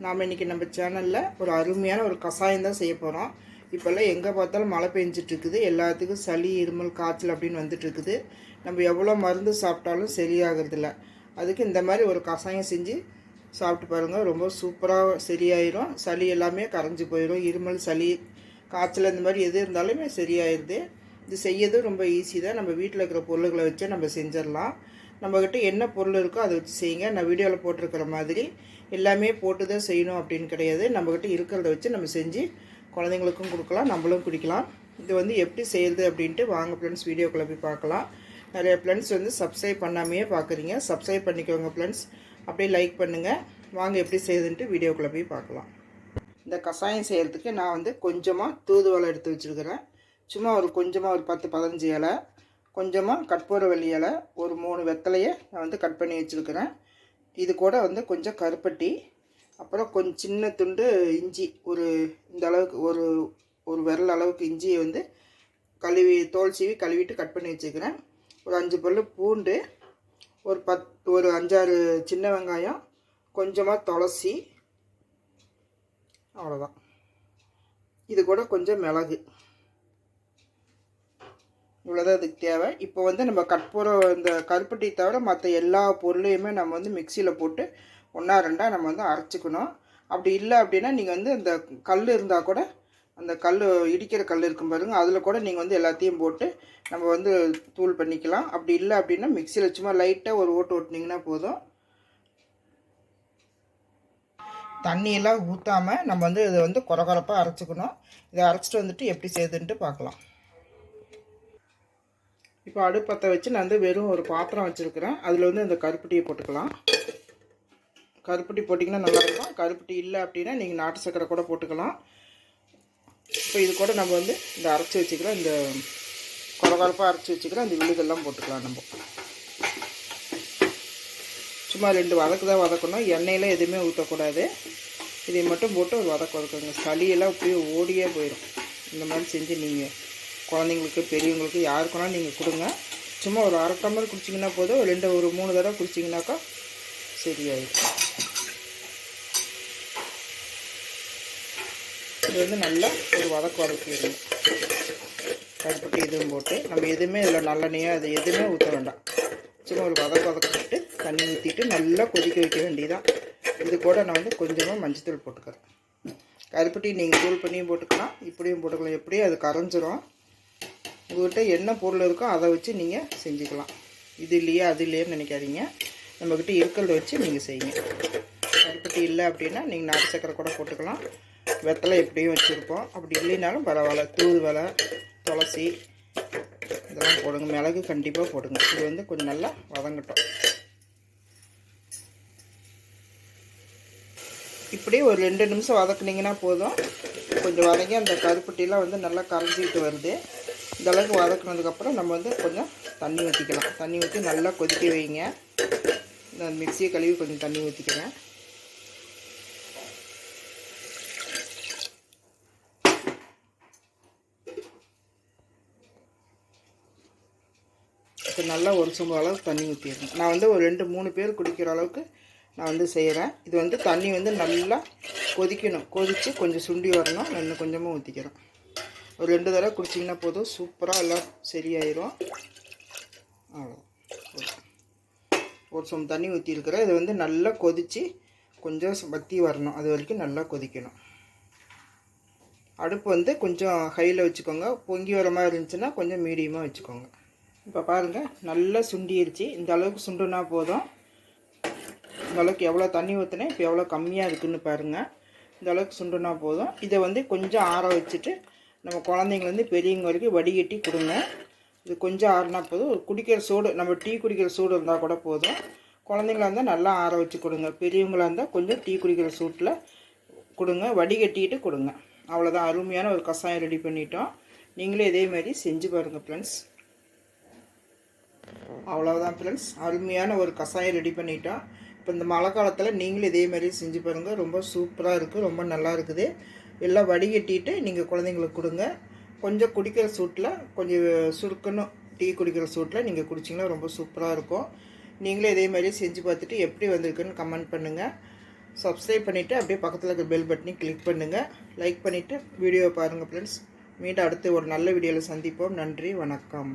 நாம் இன்றைக்கி நம்ம சேனலில் ஒரு அருமையான ஒரு கஷாயம் தான் செய்ய போகிறோம். இப்போல்லாம் எங்கே பார்த்தாலும் மழை பெஞ்சிட்ருக்குது, எல்லாத்துக்கும் சளி இருமல் காய்ச்சல் அப்படின்னு வந்துட்டுருக்குது. நம்ம எவ்வளோ மருந்து சாப்பிட்டாலும் சரியாகிறதில்ல. அதுக்கு இந்த மாதிரி ஒரு கஷாயம் செஞ்சு சாப்பிட்டு பாருங்கள், ரொம்ப சூப்பராக சரியாயிடும். சளி எல்லாமே கரைஞ்சி போயிடும். இருமல் சளி காய்ச்சல் இந்த மாதிரி எது இருந்தாலுமே சரியாயிடுது. இது செய்யறது ரொம்ப ஈஸி தான். நம்ம வீட்டில் இருக்கிற பொருள்களை வச்சு நம்ம செஞ்சிடலாம். நம்மக்கிட்ட என்ன பொருள் இருக்கோ அதை வச்சு செய்யுங்க. நான் வீடியோவில் போட்டிருக்கிற மாதிரி எல்லாமே போட்டு தான் செய்யணும் அப்படின்னு கிடையாது. நம்மக்கிட்ட இருக்கிறத வச்சு நம்ம செஞ்சு குழந்தைங்களுக்கும் கொடுக்கலாம், நம்மளும் குடிக்கலாம். இது வந்து எப்படி செய்யுது அப்படின்ட்டு வாங்க ஃப்ரெண்ட்ஸ், வீடியோக்குள்ளே போய் பார்க்கலாம். நிறைய ஃப்ரெண்ட்ஸ் வந்து சப்ஸ்கிரைப் பண்ணாமையே பார்க்குறீங்க, சப்ஸ்கிரைப் பண்ணிக்கோங்க ஃப்ரெண்ட்ஸ். அப்படியே லைக் பண்ணுங்கள். வாங்க எப்படி செய்யுதுன்ட்டு வீடியோக்குள்ளே போய் பார்க்கலாம். இந்த கஷாயம் செய்கிறதுக்கு நான் வந்து கொஞ்சமாக தூதுவளை எடுத்து வச்சுருக்கிறேன். சும்மா ஒரு கொஞ்சமாக ஒரு 10-15 இலை, கொஞ்சமாக கற்பூரவள்ளி இலை, ஒரு 3 வெத்தலையை நான் வந்து கட் பண்ணி வச்சுருக்கிறேன். இது கூட வந்து கொஞ்சம் கருப்பட்டி, அப்புறம் கொஞ்சம் சின்ன துண்டு இஞ்சி, ஒரு இந்த அளவுக்கு ஒரு விரல் அளவுக்கு இஞ்சியை வந்து கழுவி தோல் சீவி கழுவிட்டு கட் பண்ணி வச்சுக்கிறேன். ஒரு 5 பல்லு பூண்டு, ஒரு 5-6 சின்ன வெங்காயம், கொஞ்சமாக துளசி, அவ்வளோதான். இது கூட கொஞ்சம் மிளகு, இவ்வளோதான் இதுக்கு தேவை. இப்போ வந்து நம்ம இந்த கருப்பட்டி தவிர மற்ற எல்லா பொருளையுமே நம்ம வந்து மிக்சியில் போட்டு 1-2 நம்ம வந்து அரைச்சிக்கணும். அப்படி இல்லை அப்படின்னா நீங்கள் வந்து அந்த கல் இருந்தால் கூட, அந்த கல் இடிக்கிற கல் இருக்கும் பாருங்கள், அதில் கூட நீங்கள் வந்து எல்லாத்தையும் போட்டு நம்ம வந்து தூள் பண்ணிக்கலாம். அப்படி இல்லை அப்படின்னா மிக்சியில் சும்மா லைட்டாக ஒரு ஓட்டு ஓட்டினீங்கன்னா போதும். தண்ணியெல்லாம் ஊற்றாமல் நம்ம வந்து இதை வந்து கொரகொரப்பாக அரைச்சிக்கணும். இதை அரைச்சிட்டு வந்துட்டு எப்படி செய்யுதுன்ட்டு பார்க்கலாம். இப்போ அடுப்பத்தை வச்சு நான் வந்து வெறும் ஒரு பாத்திரம் வச்சுருக்கிறேன். அதில் வந்து இந்த கருப்பட்டியை போட்டுக்கலாம். கருப்பட்டி போட்டிங்கன்னா நல்லாயிருக்கும். கருப்பட்டி இல்லை அப்படின்னா நீங்கள் நாட்டு சக்கரை கூட போட்டுக்கலாம். இப்போ இது கூட நம்ம வந்து இந்த அரைச்சி வச்சுக்கிறோம், இந்த கொரகொரப்பாக அரைச்சி வச்சுக்கிறோம், இந்த விழுதெல்லாம் போட்டுக்கலாம். நம்ம சும்மா 2 வதக்கு தான் வதக்கணும், எண்ணெயெல்லாம் எதுவுமே ஊற்றக்கூடாது. இதை மட்டும் போட்டு ஒரு வதக்குங்க. சளியெல்லாம் அப்படியே ஓடியே போயிடும். இந்த மாதிரி செஞ்சு நீங்கள் குழந்தைங்களுக்கு பெரியவங்களுக்கு யாருக்குனாலும் நீங்கள் கொடுங்க. சும்மா ஒரு 1/2 டம்ளர் குடிச்சிங்கன்னா போதும். ஒரு 3 தடவை குடிச்சிங்கனாக்கா சரியாயிடும். இது வந்து நல்லா ஒரு வதக்கிடுங்க. கருப்பட்டி இதுவும் போட்டு நம்ம எதுவுமே இதில் நல்லெண்ணெயோ அது எதுவுமே ஊற்ற வேண்டாம். சும்மா ஒரு வதக்கிட்டு தண்ணி ஊற்றிட்டு நல்லா கொதிக்க வைக்க வேண்டியதான். இது கூட நான் வந்து கொஞ்சமாக மஞ்சத்தூள் போட்டுக்கிறேன். கருப்பட்டி நீங்கள் தூள் பண்ணியும் போட்டுக்கலாம், இப்படியும் போட்டுக்கலாம். எப்படியும் அது கரைஞ்சிரும். உங்கள்கிட்ட என்ன பொருள் இருக்கோ அதை வச்சு நீங்கள் செஞ்சுக்கலாம். இது இல்லையா அது இல்லையான்னு நினைக்காதீங்க. நம்மக்கிட்ட இருக்கிறத வச்சு நீங்கள் செய்யுங்க. கருப்பட்டி இல்லை அப்படின்னா நீங்கள் நாட்டு சக்கரை கூட போட்டுக்கலாம். வெத்தலை எப்படியும் வச்சுருப்போம். அப்படி இல்லைனாலும் பரவாயில்ல, தூதுவளை, துளசி இதெல்லாம் போடுங்க. மிளகு கண்டிப்பாக போடுங்க. இது வந்து கொஞ்சம் நல்லா வதங்கட்டும். இப்படி ஒரு 2 நிமிஷம் வதக்குனிங்கன்னா போதும். கொஞ்சம் வதங்கி அந்த கருப்பட்டிலாம் வந்து நல்லா கரைஞ்சிக்கிட்டு வருது. இந்த அளவுக்கு வதக்குனதுக்கப்புறம் நம்ம வந்து கொஞ்சம் தண்ணி ஊற்றிக்கலாம். தண்ணி ஊற்றி நல்லா கொதிக்க வைங்க. நான் மிக்சியை கழுவி கொஞ்சம் தண்ணி ஊற்றிக்கிறேன். இப்போ நல்லா ஒரு சொம்பு அளவுக்கு தண்ணி ஊற்றிடுறேன். நான் வந்து ஒரு 2-3 பேர் குடிக்கிற அளவுக்கு நான் வந்து செய்கிறேன். இது வந்து தண்ணி வந்து நல்லா கொதிக்கணும். கொதித்து கொஞ்சம் சுண்டி வரணும். நான் இன்னும் கொஞ்சமாக ஊற்றிக்கிறேன். ஒரு 2 தடவை குடிச்சிங்கன்னா போதும், சூப்பராக எல்லாம் சரியாயிடும். அவ்வளோ ஒரு சொம்பு தண்ணி ஊற்றிருக்கிறேன். இது வந்து நல்லா கொதித்து கொஞ்சம் வற்றி வரணும். அது வரைக்கும் நல்லா கொதிக்கணும். அடுப்பு வந்து கொஞ்சம் ஹையில் வச்சுக்கோங்க. பொங்கி வர மாதிரி இருந்துச்சுன்னா கொஞ்சம் மீடியமாக வச்சுக்கோங்க. இப்போ பாருங்கள், நல்லா சுண்டிடுச்சு. இந்த அளவுக்கு சுண்டுனா போதும். இந்த அளவுக்கு எவ்வளோ தண்ணி ஊற்றினேன், இப்போ எவ்வளோ கம்மியாக இருக்குதுன்னு பாருங்கள். இந்த அளவுக்கு சுண்டுனா போதும். இதை வந்து கொஞ்சம் ஆற வச்சுட்டு நம்ம குழந்தைங்கலேருந்து பெரியவங்க வரைக்கும் வடிகட்டி கொடுங்க. இது கொஞ்சம் ஆறினா போதும். ஒரு குடிக்கிற சூடு, நம்ம டீ குடிக்கிற சூடு இருந்தால் கூட போதும். குழந்தைங்களா இருந்தால் நல்லா ஆற வச்சு கொடுங்க. பெரியவங்களாக இருந்தால் கொஞ்சம் டீ குடிக்கிற சூட்டில் கொடுங்க. வடிகட்டிட்டு கொடுங்க. அவ்வளோதான், அருமையான ஒரு கஷாயம் ரெடி பண்ணிட்டோம். நீங்களே இதே மாதிரி செஞ்சு பாருங்கள் ஃப்ரெண்ட்ஸ். அவ்வளோதான் ஃப்ரெண்ட்ஸ், அருமையான ஒரு கஷாயம் ரெடி பண்ணிட்டோம். இப்போ இந்த மழை காலத்தில் நீங்களும் இதே மாதிரி செஞ்சு பாருங்கள். ரொம்ப சூப்பராக இருக்குது, ரொம்ப நல்லா இருக்குது. எல்லாம் வடிகட்டிட்டு நீங்கள் குழந்தைங்களுக்கு கொடுங்க. கொஞ்சம் குடிக்கிற சூட்டில், கொஞ்சம் சுருக்கணும் டீ குடிக்கிற சூட்டில் நீங்கள் குடிச்சிங்கன்னா ரொம்ப சூப்பராக இருக்கும். நீங்களே இதே மாதிரி செஞ்சு பார்த்துட்டு எப்படி வந்திருக்குன்னு கமெண்ட் பண்ணுங்கள். சப்ஸ்கிரைப் பண்ணிவிட்டு அப்படியே பக்கத்தில் இருக்கிற பெல் பட்டனையும் கிளிக் பண்ணுங்கள். லைக் பண்ணிவிட்டு வீடியோவை பாருங்கள் ஃப்ரெண்ட்ஸ். மீண்டும் அடுத்து ஒரு நல்ல வீடியோவில் சந்திப்போம். நன்றி, வணக்கம்.